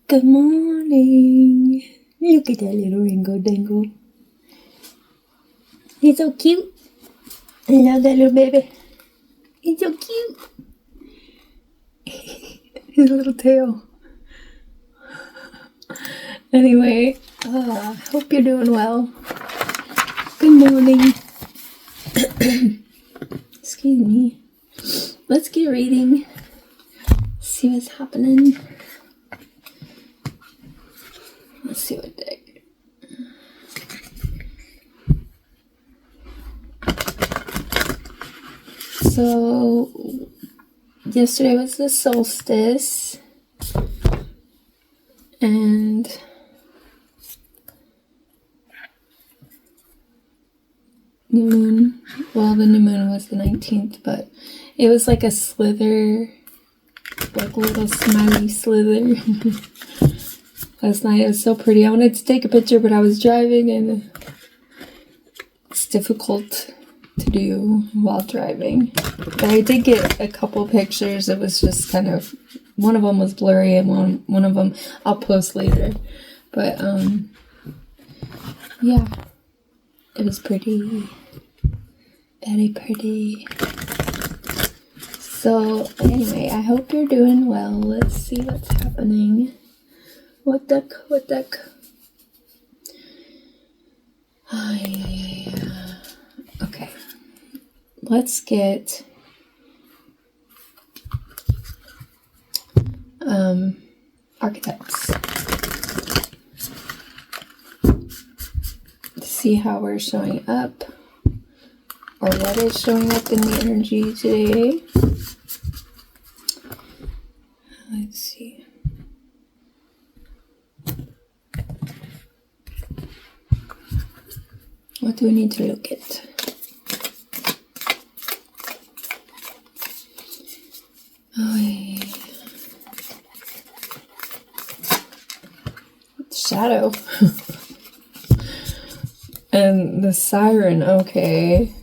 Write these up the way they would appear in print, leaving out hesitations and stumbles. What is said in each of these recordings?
Good morning. Look at that little Ringo Dingo. He's so cute. I love that little baby. He's so cute. His little tail. Anyway, hope you're doing well. Good morning. Excuse me. Let's get reading. See what's happening. Let's see what deck. So, yesterday was the solstice. And new moon. Well, the new moon was the 19th, but it was like a slither. Like a little smiley slither. Last night it was so pretty. I wanted to take a picture, but I was driving and it's difficult to do while driving. But I did get a couple pictures. It was just kind of, one of them was blurry and one of them I'll post later. But yeah, it was pretty, very pretty. So anyway, I hope you're doing well. Let's see what's happening. What deck? Okay. Let's get archetypes. To see how we're showing up or what is showing up in the energy today. Let's see. What do we need to look at? Oh, yeah. Shadow. And the siren, okay.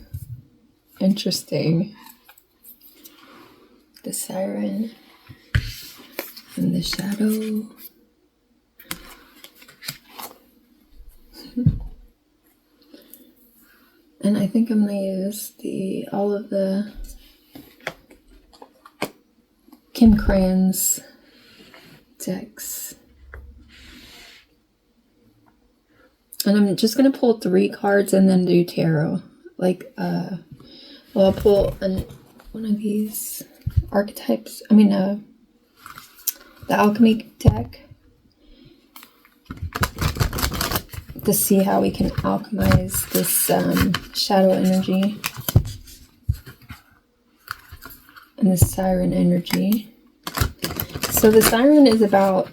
Interesting. The siren and the shadow. And I think I'm gonna use all of the Kim Cran's decks. And I'm just gonna pull 3 cards and then do tarot. Like, well, I'll pull one of these archetypes. I mean, the alchemy deck. To see how we can alchemize this shadow energy and the siren energy. So the siren is about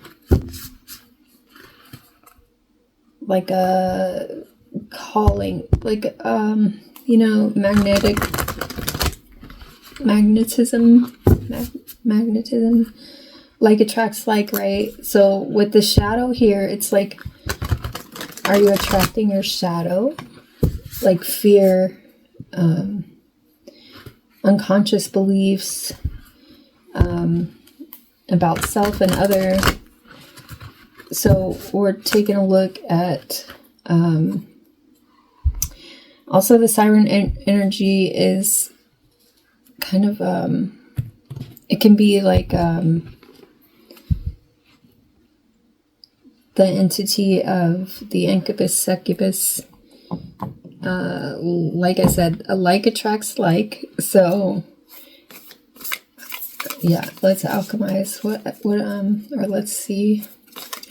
like a calling, like magnetism, like attracts like, right? So with the shadow here, it's like, are you attracting your shadow? Like fear, unconscious beliefs about self and other. So we're taking a look at also the siren energy is kind of it can be like the entity of the incubus succubus. Like I said, like attracts like. So yeah, let's alchemize or let's see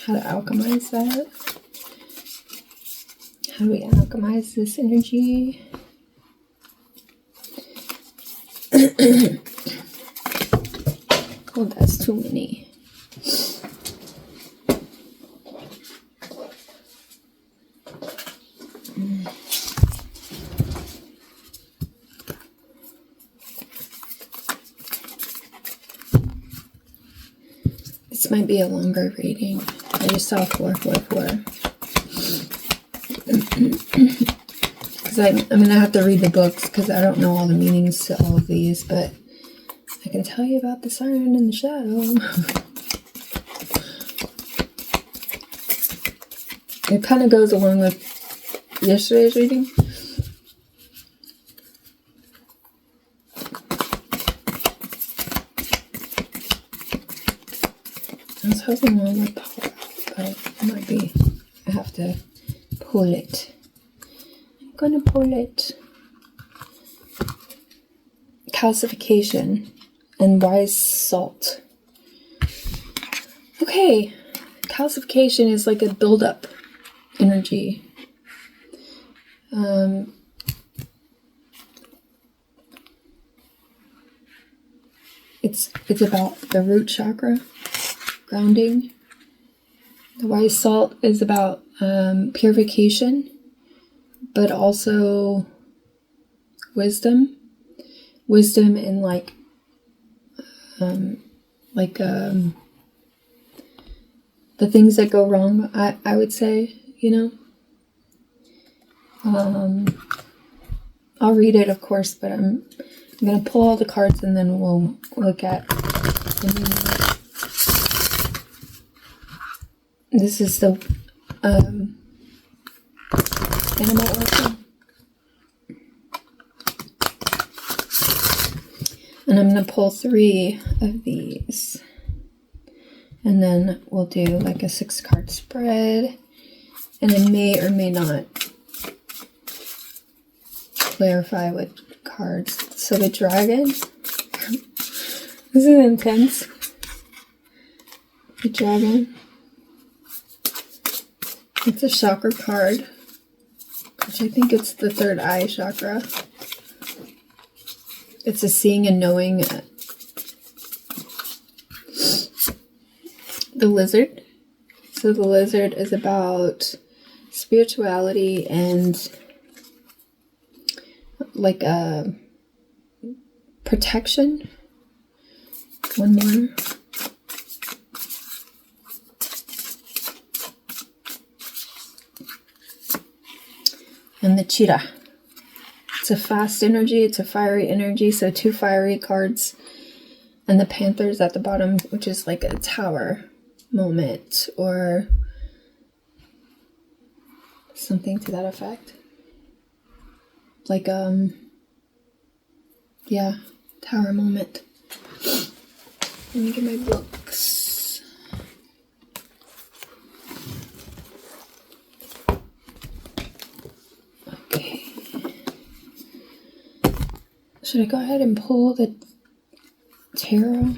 how to alchemize that. How do we alchemize this energy? Oh, that's too many. This might be a longer reading. I just saw 444. Because I'm going to have to read the books because I don't know all the meanings to all of these, but I can tell you about the siren and the shadow. It kind of goes along with yesterday's reading. I was hoping one would pop out, but it might be. I have to pull it. I'm gonna pull it. Calcification and wise salt. Okay, calcification is like a buildup energy. It's about the root chakra, grounding. The wise salt is about purification, but also wisdom. Wisdom in like the things that go wrong, I would say, I'll read it, of course, but I'm going to pull all the cards and then we'll look at the meaning. This is the animal oracle. And I'm going to pull 3 of these. And then we'll do like a 6-card spread. And I may or may not clarify with cards. So the dragon. This is intense. The dragon. It's a chakra card. Which I think it's the 3rd eye chakra. It's a seeing and knowing. The lizard. So the lizard is about spirituality and like a protection. One more. And the cheetah. It's a fast energy, it's a fiery energy, so 2 fiery cards. And the panther's at the bottom, which is like a tower moment or something to that effect. Like, yeah, tower moment. Let me get my books. Okay. Should I go ahead and pull the tarot?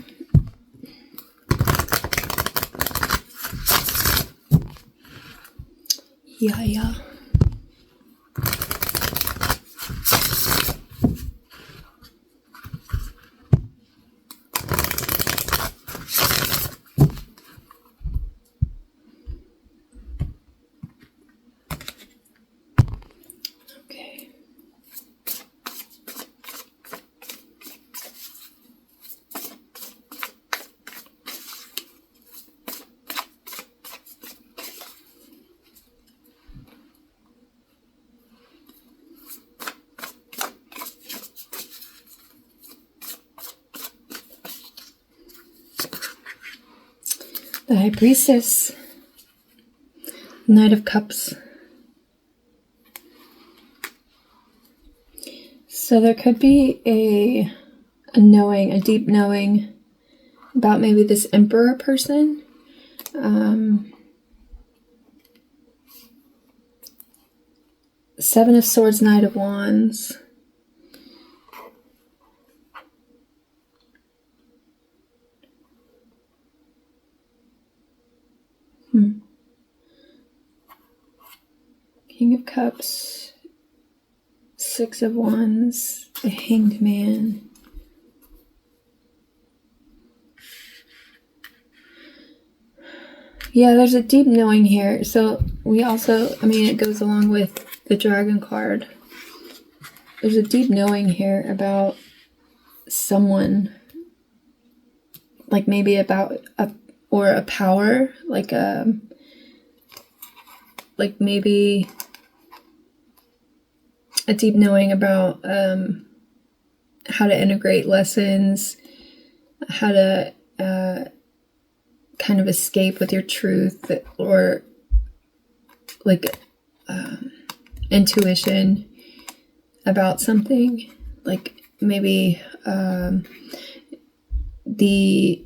Yeah. Okay. The High Priestess, Knight of Cups. So there could be a knowing, a deep knowing about maybe this Emperor person. Seven of Swords, Knight of Wands. King of Cups, 6 of Wands, the Hanged Man. Yeah, there's a deep knowing here. So we also, it goes along with the Dragon card. There's a deep knowing here about someone, like maybe about a power, like maybe a deep knowing about how to integrate lessons, how to kind of escape with your truth, or like intuition about something, like maybe the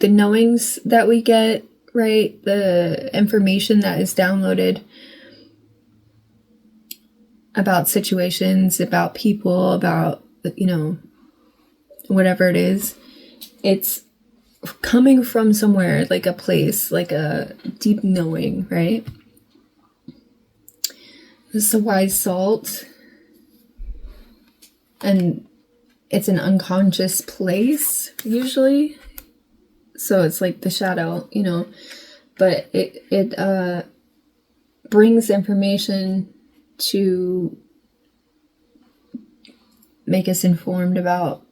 knowings that we get, right? The information that is downloaded about situations, about people, about, whatever it is, it's coming from somewhere, like a place, like a deep knowing, right? This is a wise salt, and it's an unconscious place usually, so it's like the shadow, but it brings information to make us informed about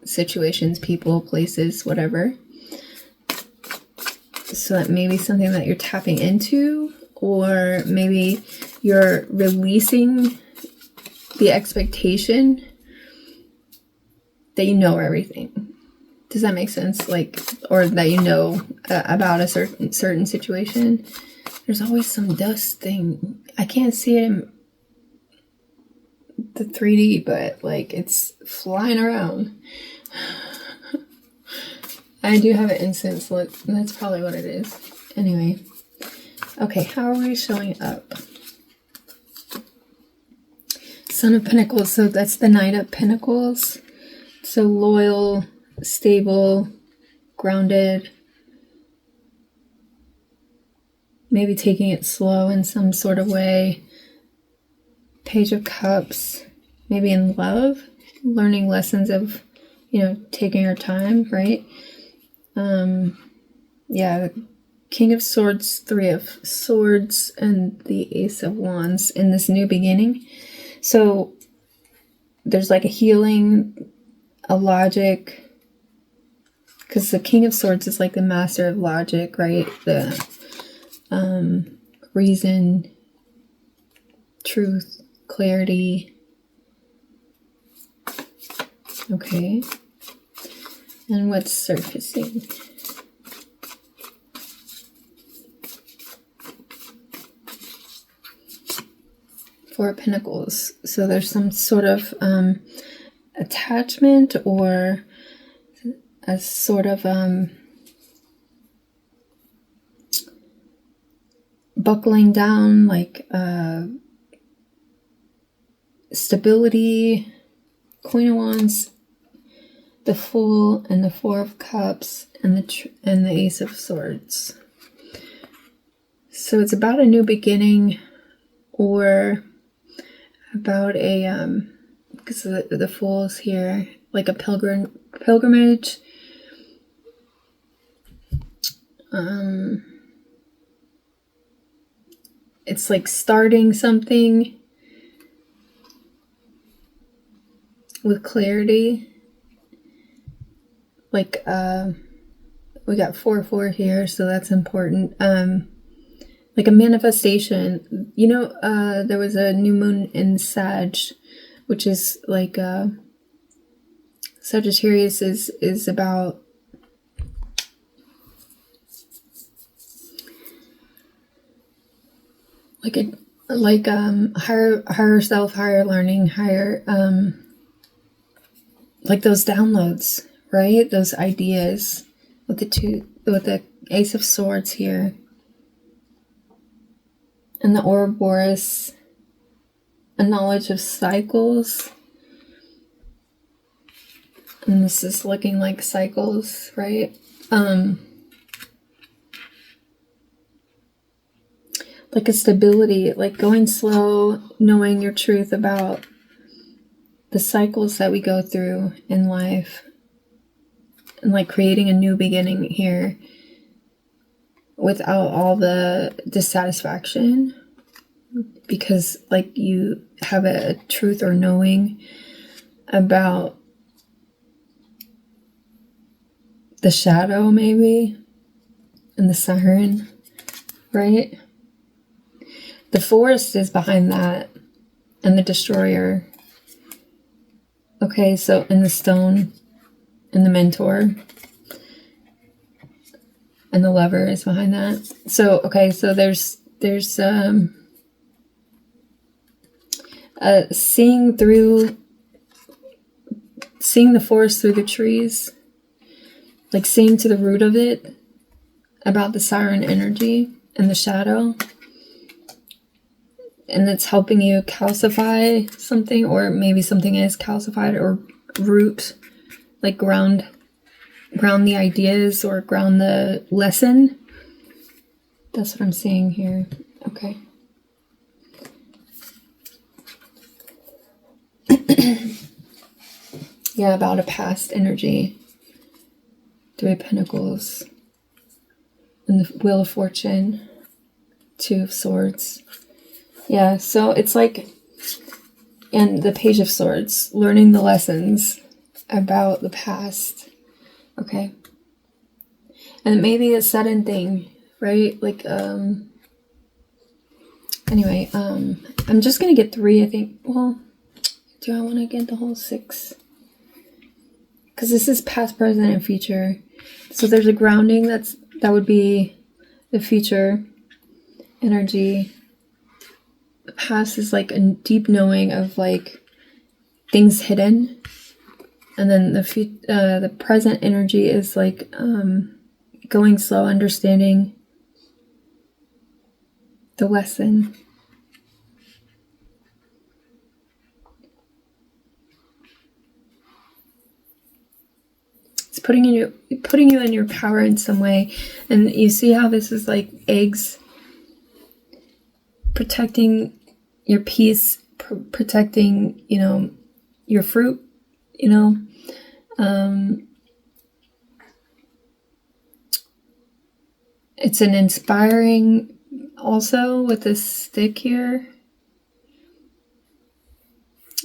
situations, people, places, whatever. So that may be something that you're tapping into, or maybe you're releasing the expectation that you know everything. Does that make sense? Like, or that you know about a certain situation. There's always some dust thing. I can't see it in the 3D, but like it's flying around. I do have an incense lit. That's probably what it is. Anyway. Okay, how are we showing up? Son of Pentacles. So that's the Knight of Pentacles. So loyal, stable, grounded. Maybe taking it slow in some sort of way. Page of Cups. Maybe in love. Learning lessons of, taking your time, right? Yeah, King of Swords, Three of Swords, and the Ace of Wands in this new beginning. So there's like a healing, a logic, because the King of Swords is like the master of logic, right? The reason, truth, clarity. Okay. And what's surfacing? Four of Pentacles. So there's some sort of attachment, or a sort of buckling down, like stability. Queen of Wands, the Fool, and the Four of Cups, and the Ace of Swords. So it's about a new beginning, or about a because the Fool is here, like a pilgrimage. It's like starting something with clarity. Like we got 4-4 here, so that's important. Like a manifestation. There was a new moon in Sag, which is like Sagittarius is about higher self, higher learning, higher like those downloads, right? Those ideas with the Ace of Swords here. And the Ouroboros, a knowledge of cycles. And this is looking like cycles, right? Like a stability, like going slow, knowing your truth about the cycles that we go through in life, and like creating a new beginning here without all the dissatisfaction, because like you have a truth or knowing about the shadow maybe, and the siren, right? The Forest is behind that, and the Destroyer. Okay, so in the Stone, and the Mentor, And the lover is behind that. So, okay, so there's seeing the forest through the trees, like seeing to the root of it, about the siren energy and the shadow. And it's helping you calcify something, or maybe something is calcified, or root, like ground the ideas, or ground the lesson. That's what I'm seeing here. Okay. Yeah, about a past energy. Three of Pentacles. And the Wheel of Fortune. Two of Swords. Yeah, so it's like, and the Page of Swords, learning the lessons about the past. Okay. And maybe a sudden thing, right? Like, anyway, I'm just gonna get 3, I think. Well, do I want to get the whole 6? Because this is past, present, and future. So there's a grounding that would be the future energy. The past is like a deep knowing of like things hidden, and then the present energy is like going slow, understanding the lesson. It's putting you in your power in some way, and you see how this is like eggs. Protecting your peace, protecting, your fruit, it's an inspiring also with this stick here.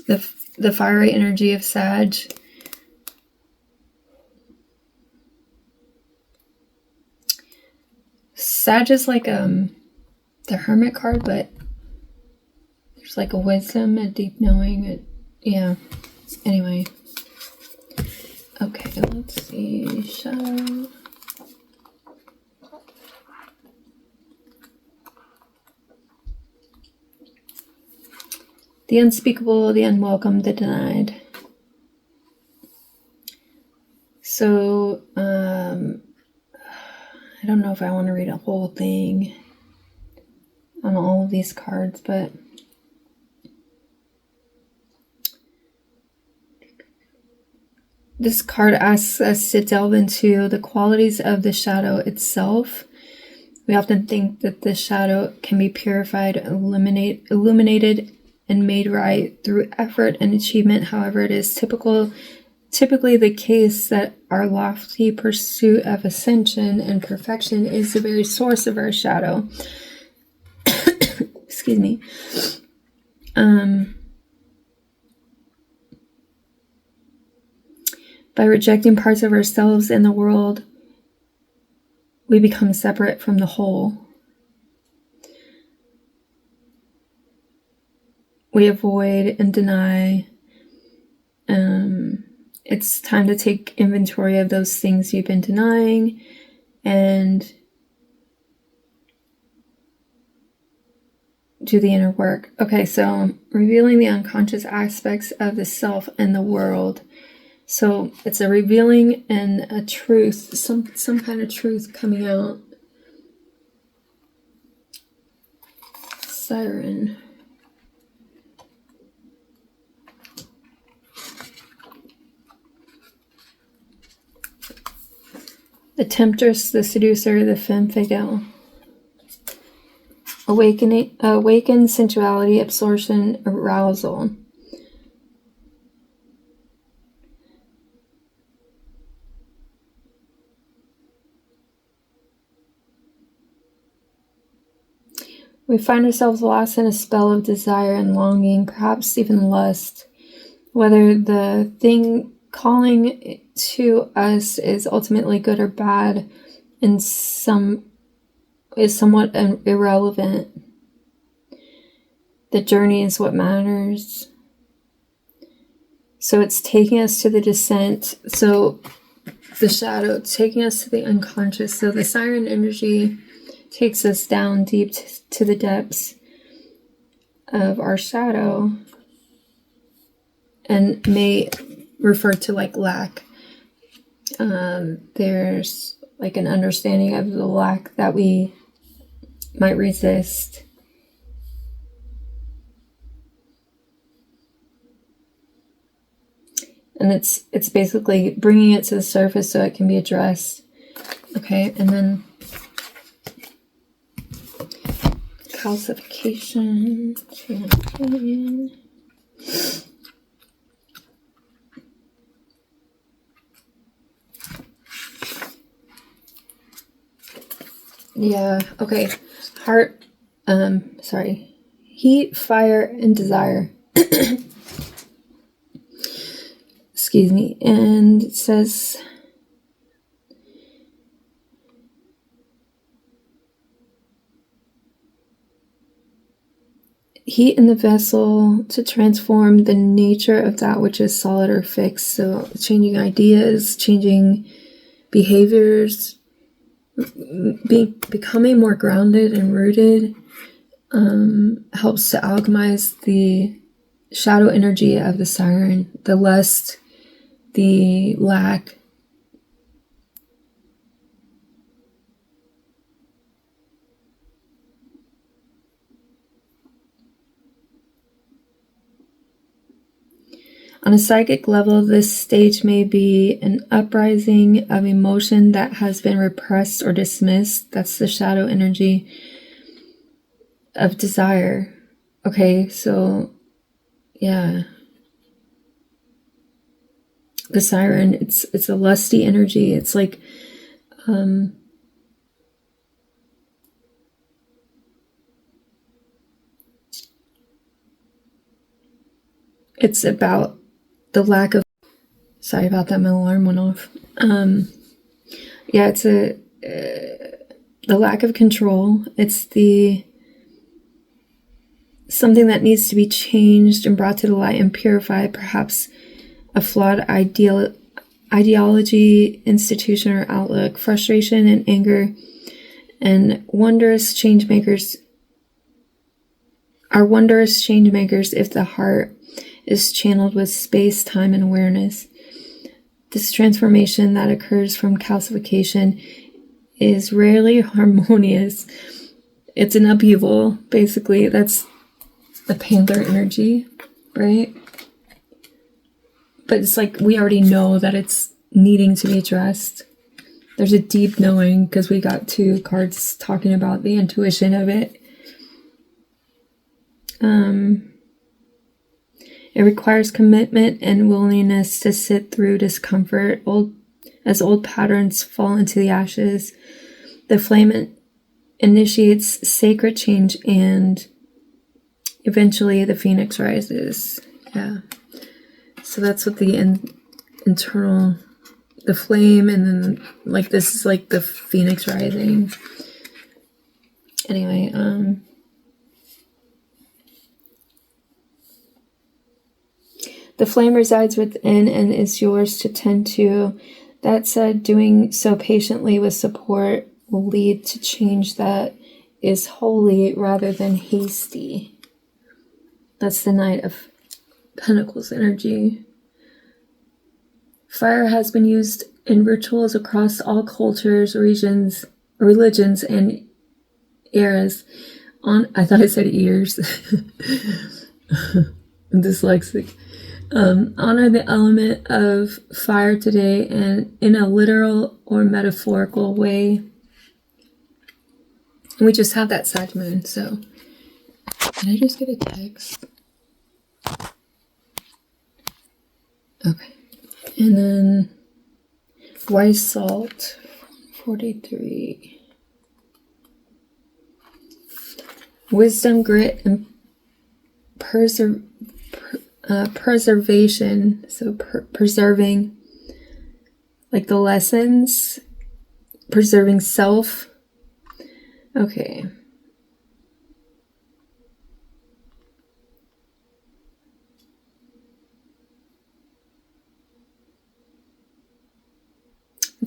The fiery energy of Sag. Sag is like the Hermit card, but there's like a wisdom, a deep knowing. Yeah. Anyway. Okay, let's see. Shadow. The unspeakable, the unwelcome, the denied. So, I don't know if I want to read a whole thing on all of these cards, but this card asks us to delve into the qualities of the shadow itself. We often think that the shadow can be purified, illuminated, and made right through effort and achievement. However, it is typically the case that our lofty pursuit of ascension and perfection is the very source of our shadow. Excuse me. By rejecting parts of ourselves and the world, we become separate from the whole. We avoid and deny. It's time to take inventory of those things you've been denying and do the inner work. Okay, so revealing the unconscious aspects of the self and the world. So it's a revealing and a truth, some kind of truth coming out. Siren. The temptress, the seducer, the femme fatale. Awaken sensuality, absorption, arousal. We find ourselves lost in a spell of desire and longing, perhaps even lust. Whether the thing calling to us is ultimately good or bad is somewhat irrelevant. The journey is what matters. So it's taking us to the descent. So the shadow, taking us to the unconscious. So the siren energy takes us down deep to the depths of our shadow and may refer to like lack. There's like an understanding of the lack that we might resist. And it's basically bringing it to the surface so it can be addressed. Okay, and then calcification. Yeah, okay. Heart, heat, fire, and desire. Excuse me. And it says, heat in the vessel to transform the nature of that which is solid or fixed. So changing ideas, changing behaviors, becoming more grounded and rooted, helps to alchemize the shadow energy of the siren, the lust, the lack. On a psychic level, this stage may be an uprising of emotion that has been repressed or dismissed. That's the shadow energy of desire. Okay, so yeah. The siren, it's a lusty energy. It's like it's about the lack of, sorry about that, my alarm went off. Yeah, it's the lack of control. It's something that needs to be changed and brought to the light and purified, perhaps a flawed ideology, institution, or outlook, frustration and anger, and wondrous change makers are wondrous change makers if the heart is channeled with space, time, and awareness. This transformation that occurs from calcification is rarely harmonious. It's an upheaval, basically. That's the panther energy, right? But it's like we already know that it's needing to be addressed. There's a deep knowing because we got 2 cards talking about the intuition of it. It requires commitment and willingness to sit through discomfort. As old patterns fall into the ashes, the flame initiates sacred change, and eventually the phoenix rises. Yeah. So that's what the internal, the flame, and then like this is like the phoenix rising. Anyway, the flame resides within and is yours to tend to. That said, doing so patiently with support will lead to change that is holy rather than hasty. That's the Knight of Pentacles energy. Fire has been used in rituals across all cultures, regions, religions, and eras. I thought I said ears. I'm dyslexic. Honor the element of fire today, and in a literal or metaphorical way. And we just have that Sag moon, so. Did I just get a text? Okay. And then white salt, 43. Wisdom, grit, and preservation. So preserving like the lessons, preserving self. Okay.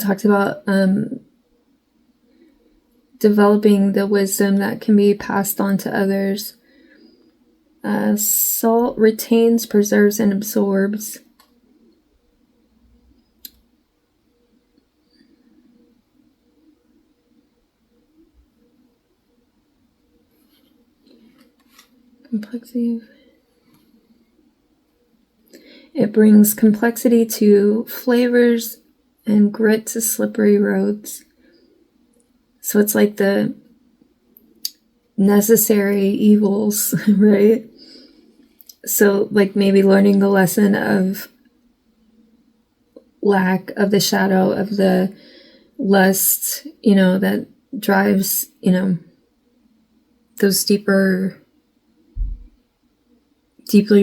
talks about developing the wisdom that can be passed on to others. Salt retains, preserves, and absorbs. Complexity. It brings complexity to flavors and grit to slippery roads. So it's like the necessary evils, right? So like maybe learning the lesson of lack, of the shadow, of the lust, that drives, those deeply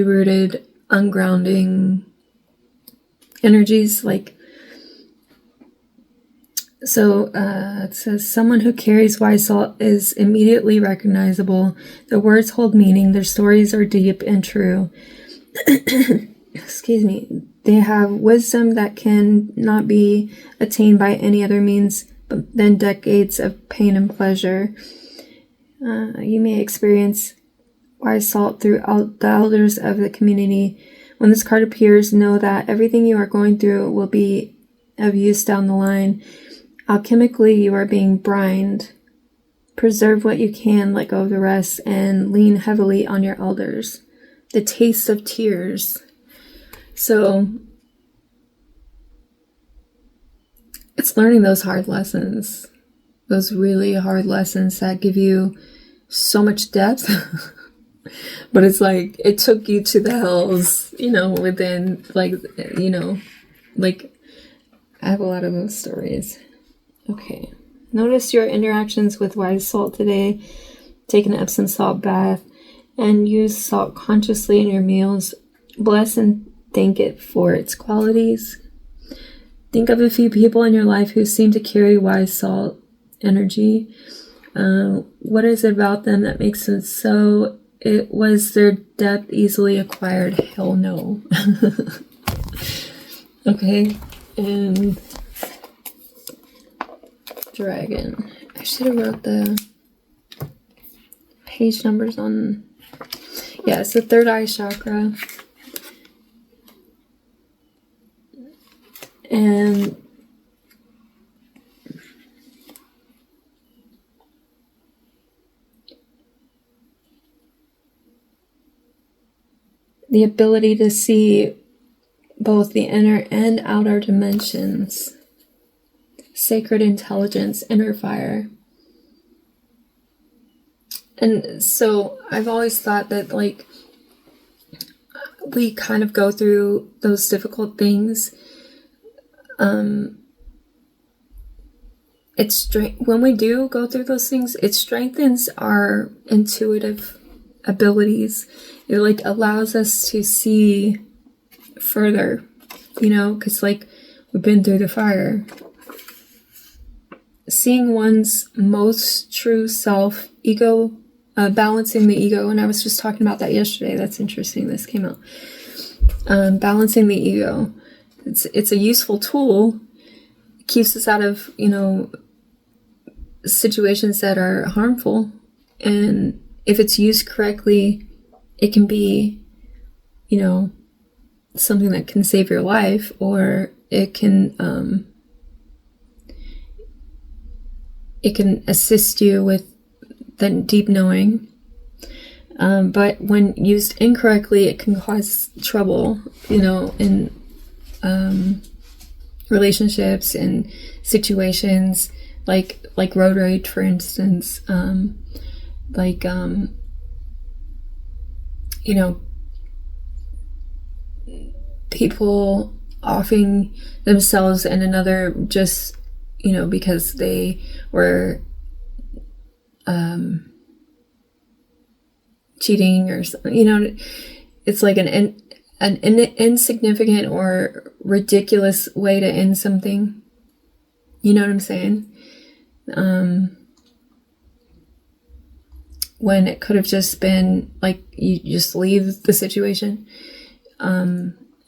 rooted, ungrounding energies. So it says, someone who carries wise salt is immediately recognizable. Their words hold meaning. Their stories are deep and true. Excuse me. They have wisdom that can not be attained by any other means but than decades of pain and pleasure. You may experience wise salt throughout the elders of the community. When this card appears, know that everything you are going through will be of use down the line. Alchemically, you are being brined. Preserve what you can, let go of the rest, and lean heavily on your elders. The taste of tears. So, it's learning those hard lessons. Those really hard lessons that give you so much depth. But it's like, it took you to the hells, within, I have a lot of those stories. Okay. Notice your interactions with wise salt today. Take an Epsom salt bath and use salt consciously in your meals. Bless and thank it for its qualities. Think of a few people in your life who seem to carry wise salt energy. What is it about them that makes them so? It was their depth easily acquired. Hell no. Okay. And dragon. I should have wrote the page numbers on. Yeah, it's the third eye chakra. And the ability to see both the inner and outer dimensions. Sacred intelligence, inner fire. And so I've always thought that we kind of go through those difficult things. When we do go through those things, it strengthens our intuitive abilities. It allows us to see further, because we've been through the fire. Seeing one's most true self, ego, balancing the ego, and I was just talking about that yesterday. That's interesting. This came out. Balancing the ego. It's a useful tool. It keeps us out of, situations that are harmful. And if it's used correctly, it can be, something that can save your life, or it can assist you with the deep knowing. But when used incorrectly, it can cause trouble, in relationships and situations, like road rage, for instance. People offing themselves and another just, because they were cheating or something, it's like an insignificant or ridiculous way to end something. You know what I'm saying? When it could have just been you just leave the situation.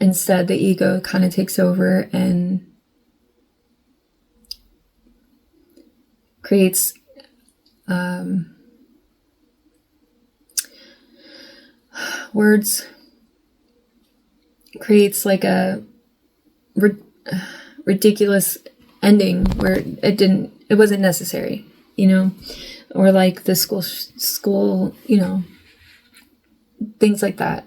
Instead, the ego kind of takes over and creates words, creates like a ridiculous ending where it wasn't necessary, or like the school, things like that,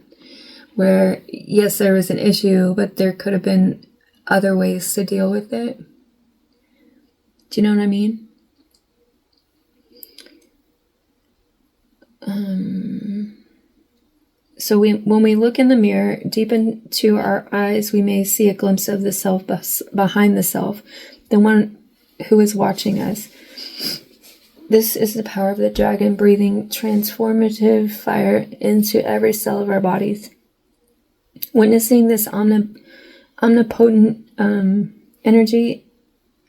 where yes, there was an issue, but there could have been other ways to deal with it. Do you know what I mean? So when we look in the mirror, deep into our eyes, we may see a glimpse of the self behind the self, the one who is watching us. This is the power of the dragon breathing transformative fire into every cell of our bodies. Witnessing this omnipotent energy,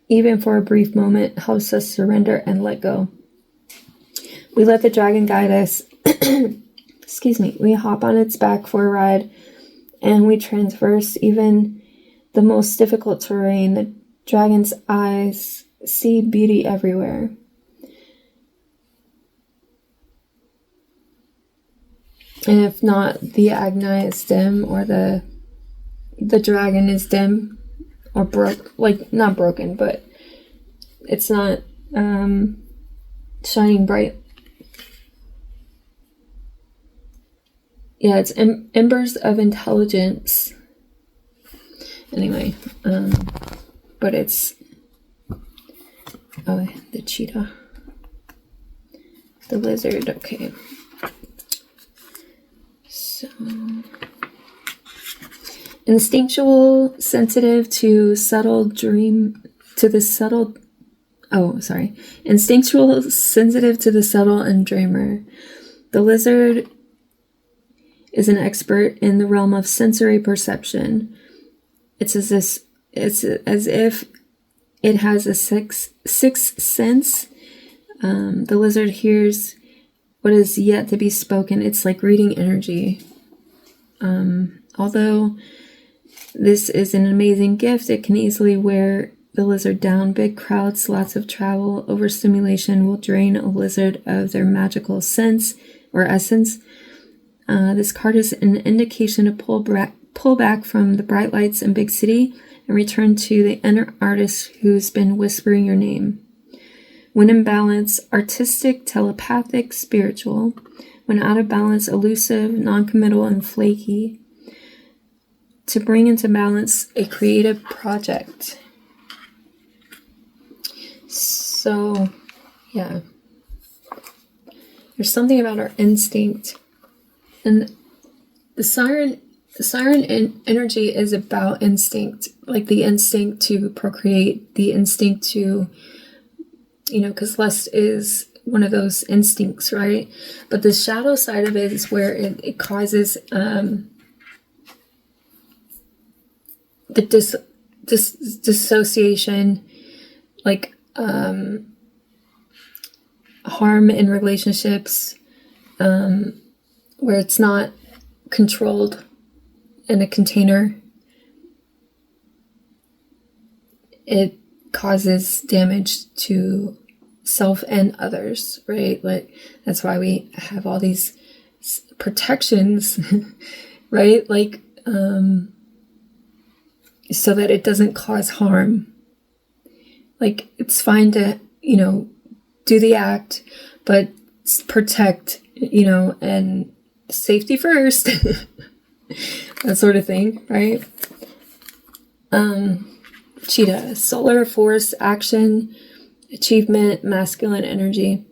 even for a brief moment, helps us surrender and let go. We let the dragon guide us. Excuse me. We hop on its back for a ride, and we traverse even the most difficult terrain. The dragon's eyes see beauty everywhere. And if not, the Agni is dim, or the dragon is dim, or not broken, but it's not shining bright. Yeah, it's embers of intelligence. Anyway, but it's the cheetah, the lizard. Okay. So, instinctual, sensitive to subtle instinctual, sensitive to the subtle and dreamer. The lizard is an expert in the realm of sensory perception. It's as if it has a sixth sense. The lizard hears what is yet to be spoken. It's like reading energy. Although this is an amazing gift, it can easily wear the lizard down. Big crowds, lots of travel, overstimulation will drain a lizard of their magical sense or essence. This card is an indication to pull back from the bright lights and big city and return to the inner artist who's been whispering your name. When in balance, artistic, telepathic, spiritual. When out of balance, elusive, non-committal, and flaky. To bring into balance a creative project. So, yeah. There's something about our instinct. And the siren energy is about instinct. Like the instinct to procreate, the instinct to, because lust is one of those instincts, right? But the shadow side of it is where it causes the dissociation, like harm in relationships, where it's not controlled in a container. It causes damage to self and others, right? Like that's why we have all these protections, right? Like so that it doesn't cause harm. Like it's fine to, do the act, but protect, and safety first. That sort of thing, right? Cheetah, solar force, action, achievement, masculine energy.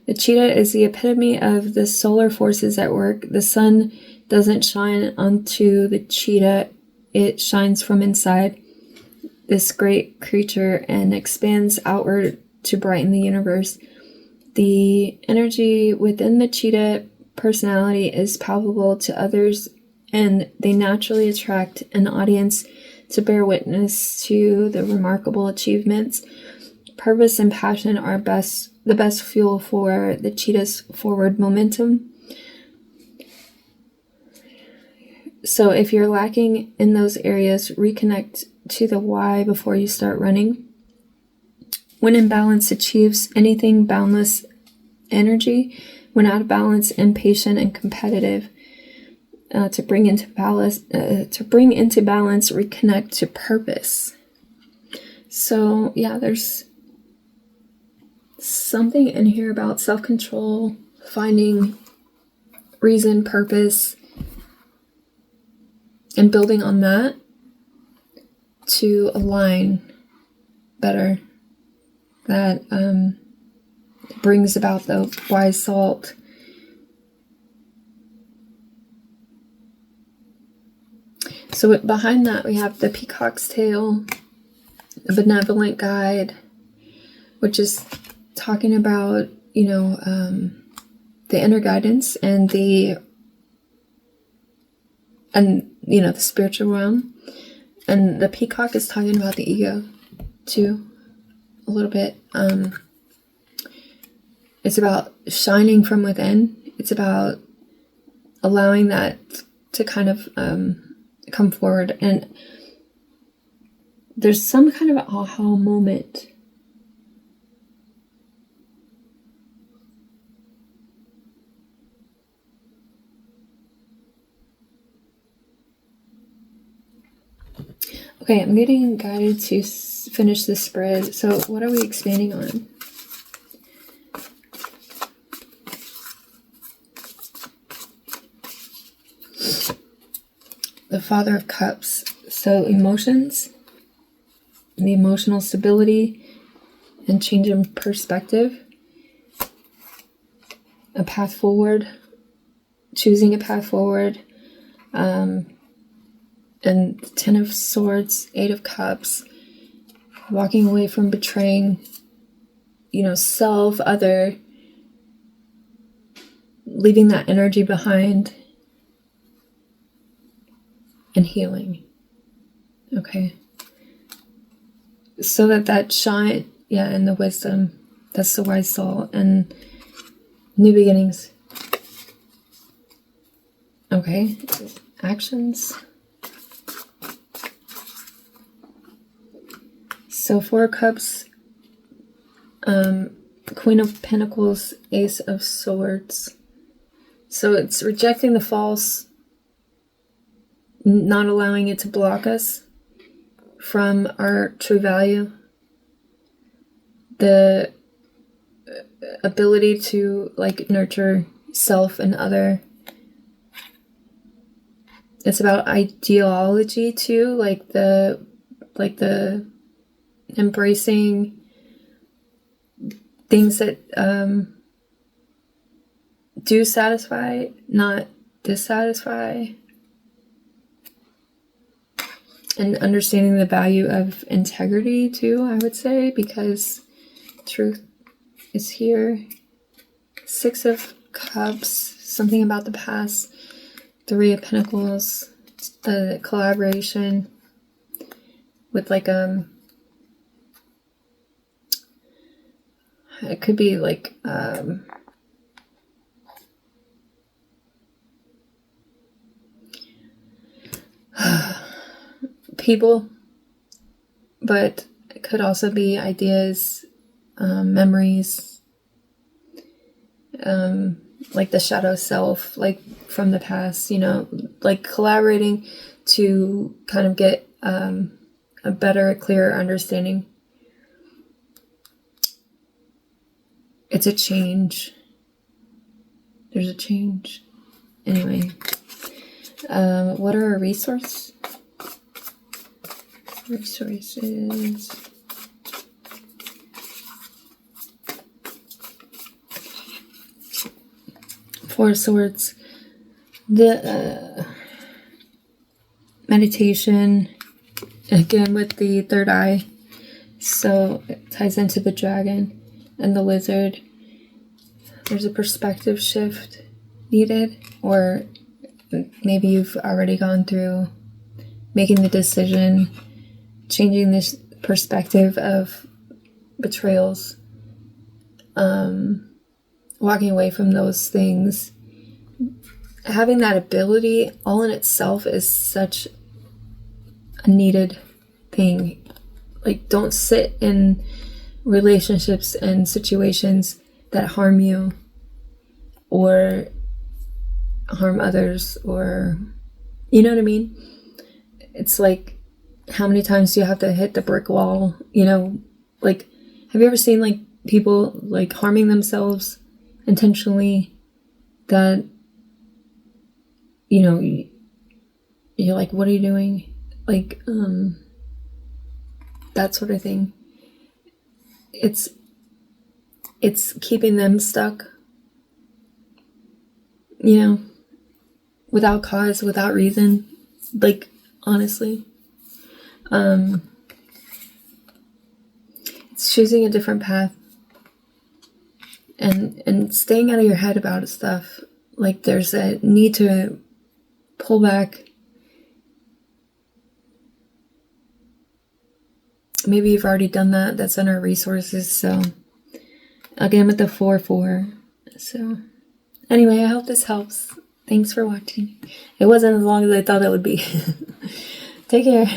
The cheetah is the epitome of the solar forces at work. The sun doesn't shine onto the cheetah, it shines from inside this great creature and expands outward to brighten the universe. The energy within the cheetah personality is palpable to others, and they naturally attract an audience to bear witness to the remarkable achievements. Purpose and passion are the best fuel for the cheetah's forward momentum. So if you're lacking in those areas, reconnect to the why before you start running. When in balance, achieves anything, boundless energy. When out of balance, impatient and competitive. To bring into balance, reconnect to purpose. So yeah, there's something in here about self-control, finding reason, purpose, and building on that to align better. That brings about the wise salt. So behind that we have the peacock's tail, the benevolent guide, which is talking about, the inner guidance and the spiritual realm. And the peacock is talking about the ego too, a little bit. It's about shining from within. It's about allowing that to kind of come forward. And there's some kind of aha moment. Okay, I'm getting guided to finish this spread. So what are we expanding on? The Father of Cups. So emotions, the emotional stability and change in perspective. A path forward, choosing a path forward. And the Ten of Swords, Eight of Cups, walking away from betraying, self, other, leaving that energy behind, and healing. Okay. So that shine, and the wisdom, that's the wise soul, and new beginnings. Okay. Actions. So Four of Cups, Queen of Pentacles, Ace of Swords. So it's rejecting the false, not allowing it to block us from our true value. The ability to nurture self and other. It's about ideology too, like the embracing things that do satisfy, not dissatisfy, and understanding the value of integrity too, I would say, because truth is here. Six of Cups, something about the past. Three of Pentacles, the collaboration with it could be people, but it could also be ideas, memories, like the shadow self, from the past, collaborating to kind of get a better, clearer understanding. It's a change. There's a change. Anyway, what are our resources? Four of Swords. The meditation, again with the third eye. So it ties into the dragon and the lizard. There's a perspective shift needed, or maybe you've already gone through making the decision, changing this perspective of betrayals, walking away from those things. Having that ability all in itself is such a needed thing. Don't sit in relationships and situations that harm you or harm others, or you know what I mean? It's like, how many times do you have to hit the brick wall? You know, like, have you ever seen like people like harming themselves intentionally, that, you know, you're like, what are you doing? Like, that sort of thing. It's keeping them stuck, you know, without cause, without reason. Like, honestly, it's choosing a different path and staying out of your head about stuff. Like, there's a need to pull back. Maybe you've already done that. That's in our resources. So again, with the 4-4. So anyway, I hope this helps. Thanks for watching. It wasn't as long as I thought it would be. Take care.